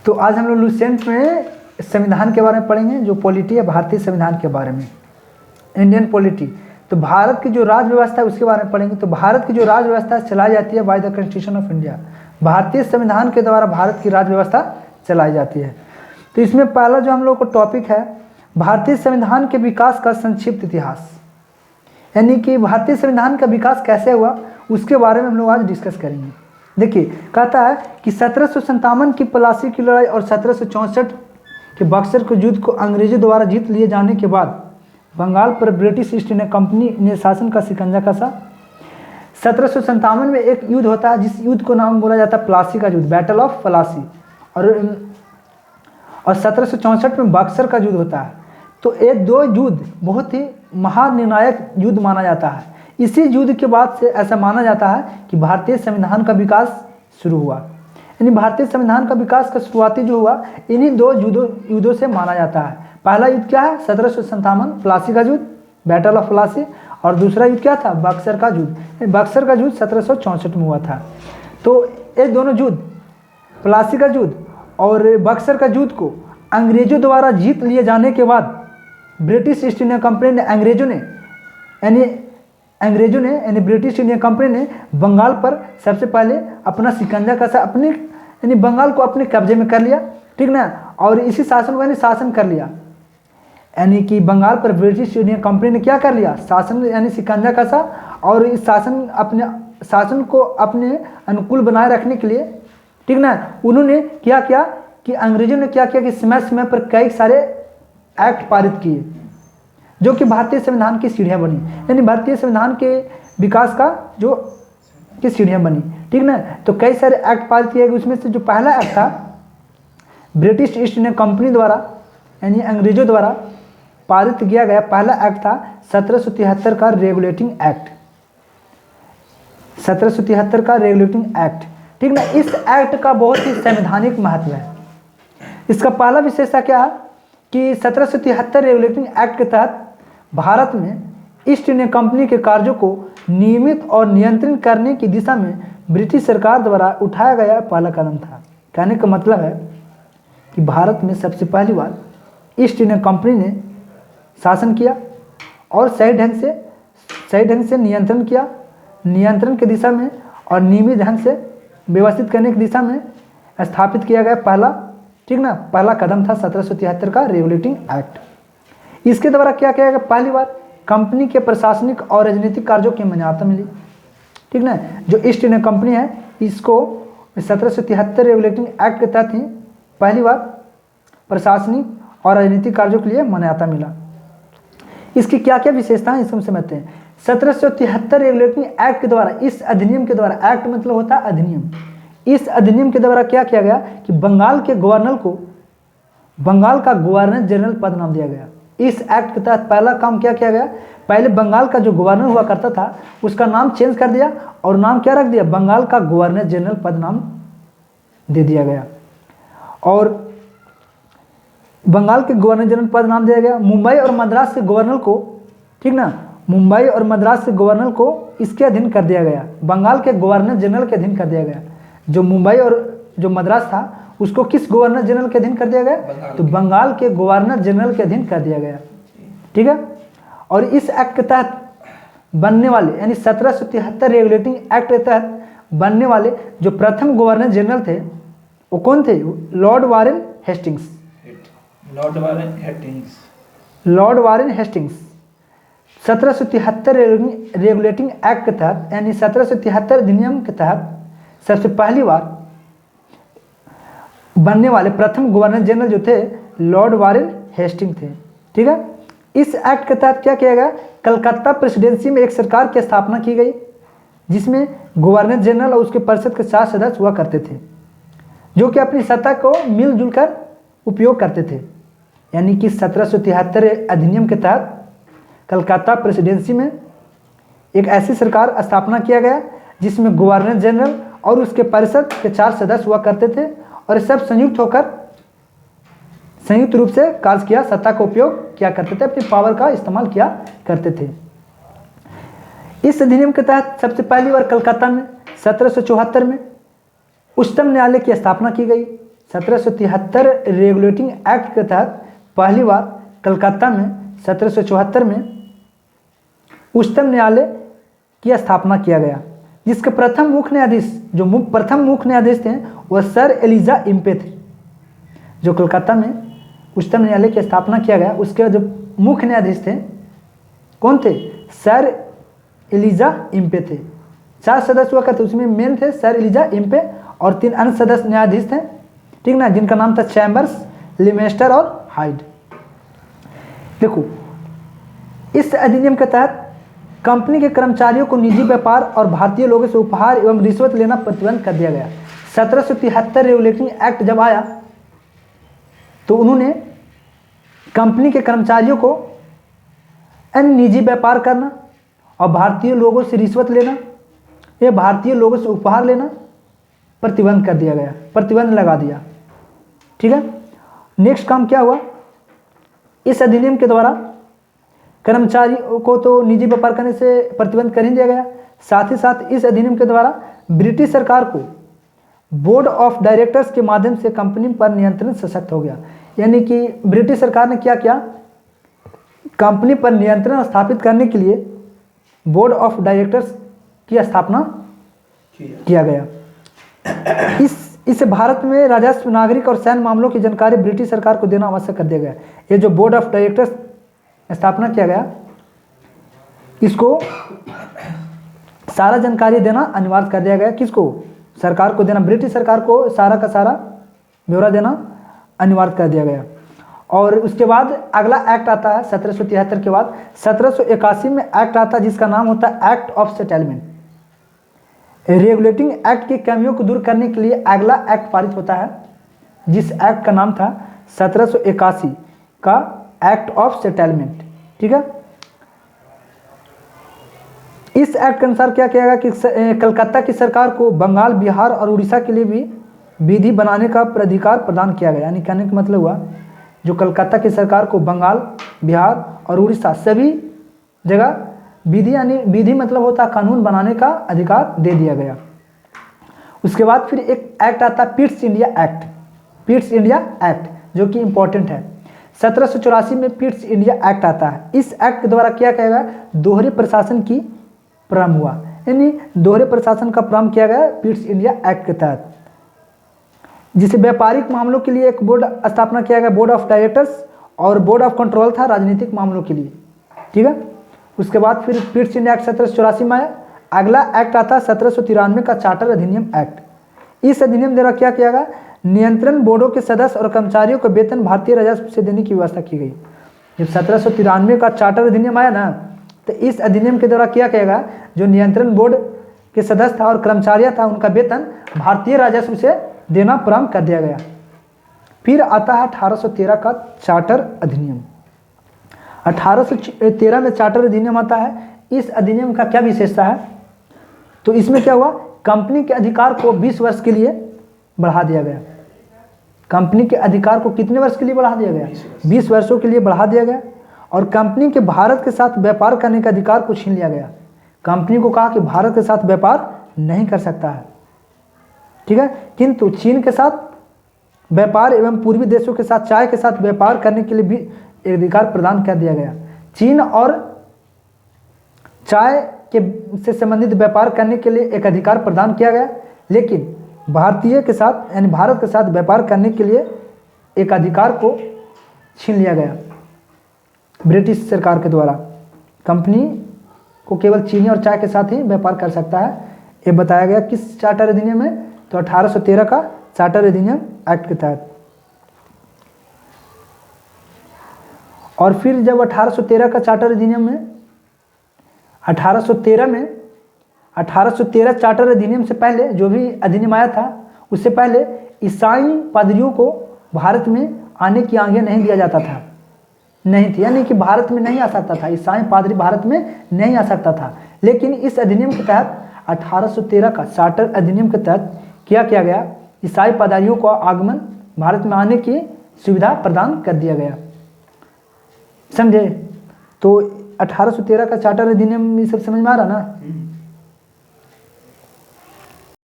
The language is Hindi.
तो आज हम लोग लुसेंट में संविधान के बारे में पढ़ेंगे, जो पॉलिटी है भारतीय संविधान के बारे में, इंडियन पॉलिटी। तो भारत की जो राज्य व्यवस्था है उसके बारे में पढ़ेंगे। तो भारत की जो राज्य व्यवस्था चलाई जाती है by the constitution of India, भारतीय संविधान के द्वारा भारत की राज्य व्यवस्था चलाई जाती है। तो इसमें पहला जो हम लोग को टॉपिक है भारतीय संविधान के विकास का संक्षिप्त इतिहास, यानी कि भारतीय संविधान का विकास कैसे हुआ उसके बारे में हम लोग आज डिस्कस करेंगे। देखिए, कहता है कि 1757 की प्लासी की लड़ाई और 1764 के बक्सर के युद्ध को अंग्रेजों द्वारा जीत लिए जाने के बाद बंगाल पर ब्रिटिश ईस्ट इंडिया कंपनी ने शासन का शिकंजा कसा। 1757 में एक युद्ध होता है जिस युद्ध को नाम बोला जाता है प्लासी का युद्ध, बैटल ऑफ प्लासी, और 1764 में बक्सर का युद्ध होता है। तो ये दो युद्ध बहुत ही महानिर्णायक युद्ध माना जाता है। इसी युद्ध के बाद से ऐसा माना जाता है कि भारतीय संविधान का विकास शुरू हुआ, यानी भारतीय संविधान का विकास का शुरुआती जो हुआ इन्हीं दो युद्धों से माना जाता है। पहला युद्ध क्या है? 1757 प्लासी का युद्ध, बैटल ऑफ प्लासी, और दूसरा युद्ध क्या था? बक्सर का युद्ध। बक्सर का युद्ध 1764 में हुआ था। तो ये दोनों युद्ध, प्लासी का युद्ध और बक्सर का युद्ध को अंग्रेजों द्वारा जीत लिए जाने के बाद ब्रिटिश ईस्ट इंडिया कंपनी ने यानी ब्रिटिश इंडिया कंपनी ने बंगाल पर सबसे पहले अपना शिकंजा कसा, अपने यानी बंगाल को अपने कब्जे में कर लिया, ठीक ना। और इसी शासन को शासन कर लिया, यानी कि बंगाल पर ब्रिटिश इंडिया कंपनी ने क्या कर लिया? शासन यानी शिकंजा कसा। और इस शासन को अपने अनुकूल बनाए रखने के लिए, ठीक ना, उन्होंने क्या किया कि अंग्रेजों ने क्या किया कि समय समय पर कई सारे एक्ट पारित किए जो कि भारतीय संविधान की सीढ़ियाँ बनी, यानी भारतीय संविधान के विकास का जो की सीढ़ियाँ बनी, ठीक ना। तो कई सारे एक्ट पारित किए गए, उसमें से जो पहला एक्ट था ब्रिटिश ईस्ट इंडिया कंपनी द्वारा यानी अंग्रेजों द्वारा पारित किया गया पहला एक्ट था 1773 का रेगुलेटिंग एक्ट, 1773 का रेगुलेटिंग एक्ट, ठीक ना। इस एक्ट का बहुत ही संवैधानिक महत्व है। इसका पहला विशेषता क्या है कि 1773 रेगुलेटिंग एक्ट के तहत भारत में ईस्ट इंडिया कंपनी के कार्यों को नियमित और नियंत्रित करने की दिशा में ब्रिटिश सरकार द्वारा उठाया गया पहला कदम था। कहने का मतलब है कि भारत में सबसे पहली बार ईस्ट इंडिया कंपनी ने शासन किया और सही ढंग से नियंत्रण किया, नियंत्रण की दिशा में और नियमित ढंग से व्यवस्थित करने की दिशा में स्थापित किया गया पहला, ठीक ना, पहला कदम था 1773 का रेगुलेटिंग एक्ट। इसके द्वारा क्या किया गया? पहली बार कंपनी के प्रशासनिक और राजनीतिक कार्यों की मान्यता मिली, ठीक ना। जो ईस्ट इंडिया कंपनी है इसको 1773 रेगुलेटिंग एक्ट के तहत ही पहली बार प्रशासनिक और राजनीतिक कार्यों के लिए मान्यता मिला। इसकी क्या क्या विशेषताएं इसको समझते हैं। 1773 रेगुलेटिंग एक्ट के द्वारा, इस अधिनियम के द्वारा, एक्ट मतलब होता है अधिनियम, इस अधिनियम के द्वारा क्या किया गया कि बंगाल के गवर्नर को बंगाल का गवर्नर जनरल पद नाम दिया गया। इस एक्ट के तहत पहला काम क्या किया गया? पहले बंगाल का जो गवर्नर हुआ करता था उसका नाम चेंज कर दिया और नाम क्या रख दिया? बंगाल का गवर्नर जनरल पद नाम दे दिया गया। और बंगाल के गवर्नर जनरल पद नाम दिया गया। मुंबई और मद्रास के गवर्नर को, ठीक ना, मुंबई और मद्रास के गवर्नर को इसके अधीन कर दिया गया, बंगाल के गवर्नर जनरल के अधीन कर दिया गया। जो मुंबई और जो मद्रास था उसको किस गवर्नर जनरल के अधीन कर दिया गया? तो बंगाल के गवर्नर जनरल के अधीन कर दिया गया, ठीक है। और इस एक्ट के तहत बनने वाले यानी 1773 रेगुलेटिंग एक्ट के तहत बनने वाले जो प्रथम गवर्नर जनरल थे वो कौन थे? Lord Warren Hastings. Lord Warren Hastings 1773 regulating act के तहत यानी 1773 अधिनियम के तहत सबसे पहली बार बनने वाले प्रथम गवर्नर जनरल जो थे लॉर्ड वारेन हेस्टिंग थे, ठीक है। इस एक्ट के तहत क्या किया गया? कलकत्ता प्रेसिडेंसी में एक सरकार की स्थापना की गई जिसमें गवर्नर जनरल और उसके परिषद के 4 सदस्य हुआ करते थे जो कि अपनी सत्ता को मिलजुल कर उपयोग करते थे। यानी कि 1773 अधिनियम के तहत कलकत्ता प्रेसिडेंसी में एक ऐसी सरकार स्थापना किया गया जिसमें गवर्नर जनरल और उसके परिषद के 4 सदस्य हुआ करते थे और सब संयुक्त होकर संयुक्त रूप से कार्य किया, सत्ता का उपयोग किया करते थे, अपनी पावर का इस्तेमाल किया करते थे। इस अधिनियम के तहत सबसे पहली बार कलकत्ता में 1774 में उच्चतम न्यायालय की स्थापना की गई। 1773 रेगुलेटिंग एक्ट के तहत पहली बार कलकत्ता में 1774 में उच्चतम न्यायालय की स्थापना किया गया, जिसके प्रथम मुख्य न्यायाधीश थे वह सर एलिजा इम्पे थे। जो कलकत्ता में उच्चतम न्यायालय की स्थापना किया गया उसके जो मुख्य न्यायाधीश थे कौन थे? सर एलिजा इम्पे थे। 4 सदस्य हुआ करते, उसमें मेन थे सर एलिजा इम्पे और 3 अन्य सदस्य न्यायाधीश थे, ठीक ना, जिनका नाम था चैम्बर्स, लिमेस्टर और हाइड। देखो, इस अधिनियम के तहत कंपनी के कर्मचारियों को निजी व्यापार और भारतीय लोगों से उपहार एवं रिश्वत लेना प्रतिबंध कर दिया गया। 1773 रेगुलेटिंग एक्ट जब आया तो उन्होंने कंपनी के कर्मचारियों को अन्य निजी व्यापार करना और भारतीय लोगों से रिश्वत लेना या भारतीय लोगों से उपहार लेना प्रतिबंध कर दिया गया, प्रतिबंध लगा दिया, ठीक है। नेक्स्ट काम क्या हुआ? इस अधिनियम के द्वारा कर्मचारियों को तो निजी व्यापार करने से प्रतिबंध कर ही दिया गया, साथ ही साथ इस अधिनियम के द्वारा ब्रिटिश सरकार को बोर्ड ऑफ डायरेक्टर्स के माध्यम से कंपनी पर नियंत्रण सशक्त हो गया। यानी कि ब्रिटिश सरकार ने क्या किया? कंपनी पर नियंत्रण स्थापित करने के लिए बोर्ड ऑफ डायरेक्टर्स की स्थापना किया गया। इससे भारत में राजस्व, नागरिक और सैन्य मामलों की जानकारी ब्रिटिश सरकार को देना आवश्यक कर दिया गया। ये जो बोर्ड ऑफ डायरेक्टर्स स्थापना किया गया, इसको सारा जानकारी देना अनिवार्य कर दिया गया। किसको? सरकार को देना, ब्रिटिश सरकार को सारा का सारा ब्यौरा देना अनिवार्य कर दिया गया। और उसके बाद अगला एक्ट आता है 1773 के बाद 1781 में एक्ट आता है जिसका नाम होता है act of settlement. Regulating act की कमियों को दूर करने के लिए अगला एक्ट पारित होता है, जिस एक्ट का नाम था 1781 का एक्ट ऑफ सेटलमेंट, ठीक है। इस एक्ट के अनुसार क्या किया गया कि कलकत्ता की सरकार को बंगाल, बिहार और उड़ीसा के लिए भी विधि बनाने का अधिकार प्रदान किया गया। यानी कहने का मतलब हुआ जो कलकत्ता की सरकार को बंगाल, बिहार और उड़ीसा सभी जगह विधि, यानी विधि मतलब होता है कानून बनाने का अधिकार दे दिया गया। उसके बाद फिर एक एक्ट आता है Pitt's India act, Pitt's India act जो कि इंपॉर्टेंट है। 1784 में पिट्स इंडिया एक्ट आता है। इस एक्ट के द्वारा क्या किया गया? दोहरे प्रशासन की प्रारंभ हुआ, यानी दोहरे प्रशासन का प्रारंभ किया गया पिट्स इंडिया एक्ट के तहत, जिसे व्यापारिक मामलों के लिए एक बोर्ड स्थापना किया गया, बोर्ड ऑफ डायरेक्टर्स, और बोर्ड ऑफ कंट्रोल था राजनीतिक मामलों के लिए, ठीक है। उसके बाद फिर पिट्स इंडिया एक्ट 1784 में आया। अगला एक्ट आता है 1793 का चार्टर अधिनियम एक्ट। इस अधिनियम द्वारा क्या किया गया? नियंत्रण बोर्डों के सदस्य और कर्मचारियों को वेतन भारतीय राजस्व से देने की व्यवस्था की गई। जब 1793 का चार्टर अधिनियम आया ना, तो इस अधिनियम के द्वारा क्या किया गया? जो नियंत्रण बोर्ड के सदस्य था और कर्मचारी था उनका वेतन भारतीय राजस्व से देना प्रारंभ कर दिया गया। फिर आता है 1813 का चार्टर अधिनियम। 1813 में चार्टर अधिनियम आता है। इस अधिनियम का क्या विशेषता है? तो इसमें क्या हुआ? कंपनी के अधिकार को 20 वर्ष के लिए बढ़ा दिया गया। कंपनी के अधिकार को कितने वर्ष के लिए बढ़ा दिया गया? 20 वर्षों के लिए बढ़ा दिया गया। और कंपनी के भारत के साथ व्यापार करने का अधिकार को छीन लिया गया। कंपनी को कहा कि भारत के साथ व्यापार नहीं कर सकता है, ठीक है, किंतु चीन के साथ व्यापार एवं पूर्वी देशों के साथ चाय के साथ व्यापार करने के लिए भी एक अधिकार प्रदान कर दिया गया। चीन और चाय के से संबंधित व्यापार करने के लिए एक अधिकार प्रदान किया गया, लेकिन भारतीय के साथ यानी भारत के साथ व्यापार करने के लिए एक अधिकार को छीन लिया गया ब्रिटिश सरकार के द्वारा। कंपनी को केवल चीनी और चाय के साथ ही व्यापार कर सकता है, ये बताया गया किस चार्टर अधिनियम में? तो 1813 का चार्टर अधिनियम एक्ट के तहत। और फिर जब 1813 का चार्टर अधिनियम में 1813 चार्टर अधिनियम से पहले जो भी अधिनियम आया था, उससे पहले ईसाई पादरियों को भारत में आने की आज्ञा नहीं दिया जाता था, नहीं थी, यानी कि भारत में नहीं आ सकता था, ईसाई पादरी भारत में नहीं आ सकता था। लेकिन इस अधिनियम के तहत 1813 का चार्टर अधिनियम के तहत क्या किया गया? ईसाई पादरियों को आगमन भारत में आने की सुविधा प्रदान कर दिया गया, समझे? तो 1813 का चार्टर अधिनियम ये सब समझ में आ रहा ना?